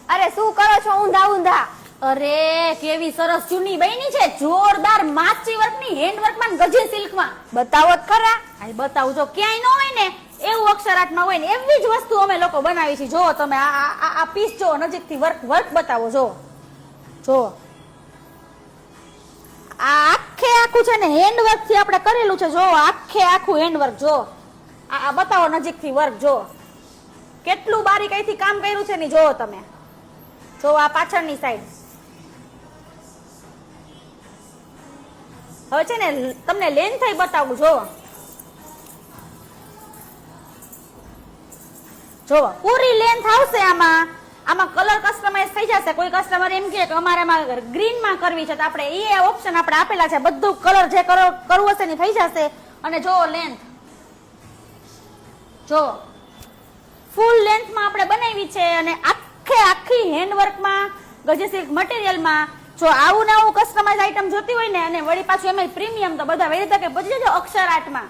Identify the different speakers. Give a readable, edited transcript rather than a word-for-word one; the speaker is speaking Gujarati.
Speaker 1: અરે શું કરો છો ઊંધા ઊંધા?
Speaker 2: અરે કેવી સરસ ચુન્ની બની છે, જોરદાર માછી વર્કની, હેન્ડ વર્કમાં, ગજી સિલ્કમાં.
Speaker 1: બતાવો જ ખરા.
Speaker 2: આ બતાવું, જો ક્યાંય ન હોય ને એવું અક્ષરાટમાં હોય ને એવી જ વસ્તુ અમે લોકો બનાવી છે. જો તમે આ પીસ જો નજીકથી વર્ક બતાવો. જો આ આખે આખું છે ને હેન્ડ વર્ક થી આપણે કરેલું છે. જો આખે આખું હેન્ડ વર્ક. જો આ બતાવો નજીકથી વર્ક. જો કેટલું બારીકાઈથી કામ કર્યું છે ને, જો તમે જો આ પાછળની સાઈડ. હવે છે ને તમને લેન્થ થઈ બતાવું. જો પૂરી લેન્થ આવશે. આમાં કલર કસ્ટમાઇઝ થઈ જશે. કોઈ કસ્ટમર એમ કે અમારામાં ગ્રીન માં કરવી છે તો આપણે એ ઓપ્શન આપણે આપેલા છે. બધું કલર જે કરવું હશે ને થઈ જશે. અને જો લેન્થ, જો ફૂલ લેન્થ માં આપણે બનાવી છે અને આખી હેન્ડવર્કમાં, ગજી સિલ્ક મટીરિયલમાં. જો આવું ને આવું કસ્ટમાઇઝ આઈટમ જોતી હોય ને, અને વળી પાછું એમાં પ્રીમિયમ, તો બધા વેરી તકે પછી જજો અક્ષર આર્ટમાં.